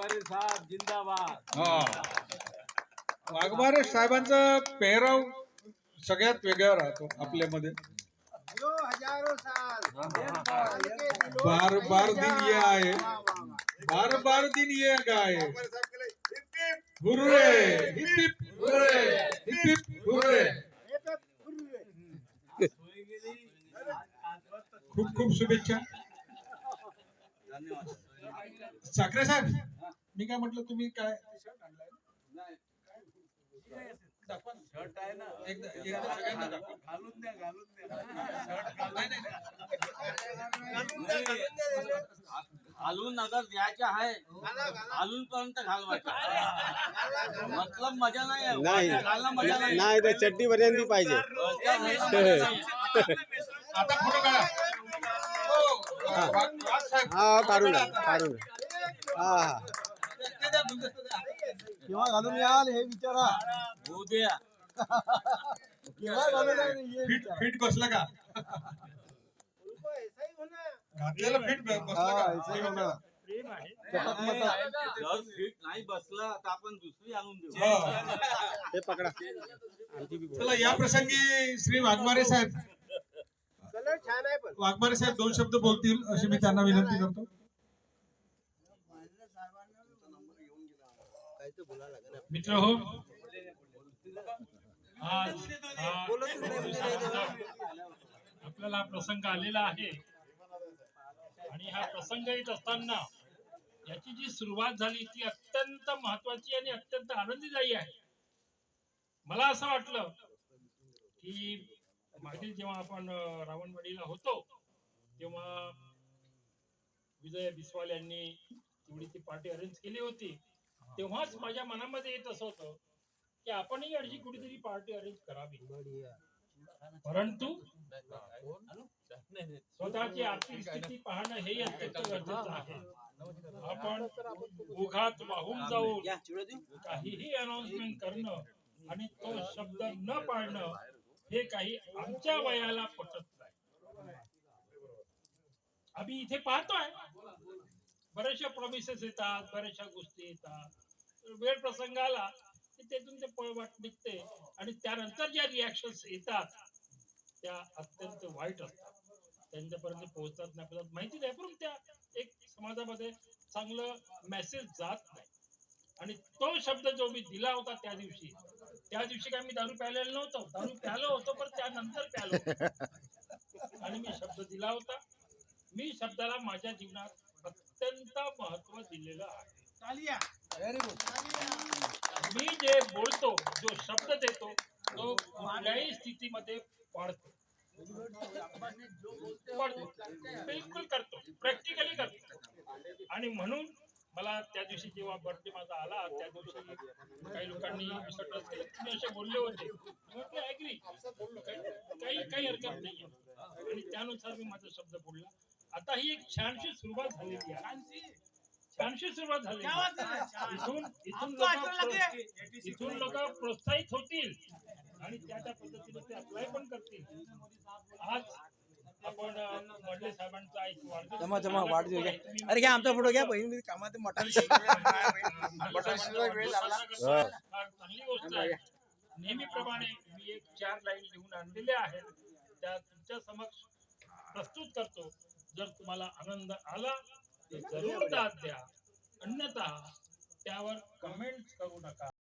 वाघमारे साहेब जिंदाबाद. वाघमारे साहेबांचा पेहराव सगळ्यात वेगळा राहतो आपल्यामध्ये. हजारों साल बार बार दिन ये आए, बार बार दिन ये गए. Hurray heap heap hurray, heap heap hurray. खूप खूप शुभेच्छा. साखरे साहेब, मी काय म्हटलं, तुम्ही काय शर्ट आहे ना, एकदा सगळ्यांना दाखवा. घालून द्या घालून अगर द्यायचे आहे घालून पर्यंत घालवायचं. मतलब मजा नाही घालणं मजा नाही तर चड्डी पर्यंत पाहिजे. आता फोटो काढा. हा काढून हा केव्हा घालून याल हे विचारा. होऊ द्या. केव्हा घालून याल हे फिट फिट बसलं का? घातलेलं फिट बसलं का? जर फिट नाही बसला तर आपण दुसरी आणून देऊ. हे पकडा. चला, या प्रसंगी श्री वाघमारे साहेब, कलर छान आहे पण वाघमारे साहेब 2 शब्द बोलतील अशी मी त्यांना विनंती करतो. मित्र हो, आज आपल्याला प्रसंग आलेला आहे आणि हा प्रसंग येत असताना याची जी सुरुवात झाली ती अत्यंत महत्वाची आणि अत्यंत आनंदीदायी आहे. मला असं वाटलं की मागील जेव्हा आपण रावणवाडीला होतो तेव्हा विजय बिस्वाल यांनी तेवढी ती पार्टी अरेंज केली होती. तेव्हाच माझ्या मनामध्ये येत असं होतं की आपणही अशी कुठेतरी पार्टी अरेंज करावी. परंतु स्वतःची आर्थिक स्थिती पाहणं हे अत्यंत गरजेचं आहे. आपण ओघात वाहून जाऊन काहीही अनाउन्समेंट करणं आणि तो शब्द न पाळणं हे काही आमच्या वयाला पटत नाही. आम्ही इथे पाहतोय बऱ्याचशा प्रॉमिसेस येतात, बऱ्याचशा गोष्टी येतात, वेळ प्रसंग आला की त्यातून ते पळवाट निघते आणि त्यानंतर ज्या रिॲक्शन्स येतात त्या अत्यंत वाईट असतात. त्यांच्यापर्यंत पोहोचतात नाही, आपल्याला माहिती नाही, पण त्या एक समाजामध्ये चांगलं मेसेज जात नाही. आणि तो शब्द जो मी दिला होता त्या दिवशी काय मी दारू प्यायलेलं नव्हतो, दारू प्यालो होतो पण त्यानंतर प्यालो. आणि मी शब्द दिला होता. मी शब्दाला माझ्या जीवनात अत्यंत महत्व दिलेलं आहे. मी जे बोलतो, जो शब्द देतो तो कुठल्याही स्थितीमध्ये पाळतो, बिलकुल करतो, प्रॅक्टिकली करतो. आणि म्हणून मला त्या दिवशी जेव्हा बर्थडे माझा आला त्या दिवशी काही लोकांनी मिसअंडरस्टँड केलं, तुम्ही असे बोलले होते, म्हटलं ऍग्री, काही हरकत नाही. आणि त्यानुसार मी माझा शब्द बोलला. आता ही एक छानशी सुरुवात झालेली आहे, छानशी सुरुवात झाली. इथून लोक प्रोत्साहित होतील आणि त्या पद्धतीने ते अप्लाय पण करतील. आज आपण वडले साहेबांचा एक वाढदिवस अरे घ्या आमचा फोटो घ्या. बहीण कामात मटण चांगली गोष्ट आहे. नेहमीप्रमाणे मी एक 4 लाईन लिहून आणलेल्या आहेत, त्या तुमच्या समक्ष प्रस्तुत करतो. जर तुम्हाला आनंद आला तर जरूर दाद द्या, अन्यथा त्यावर कमेंट करू नका.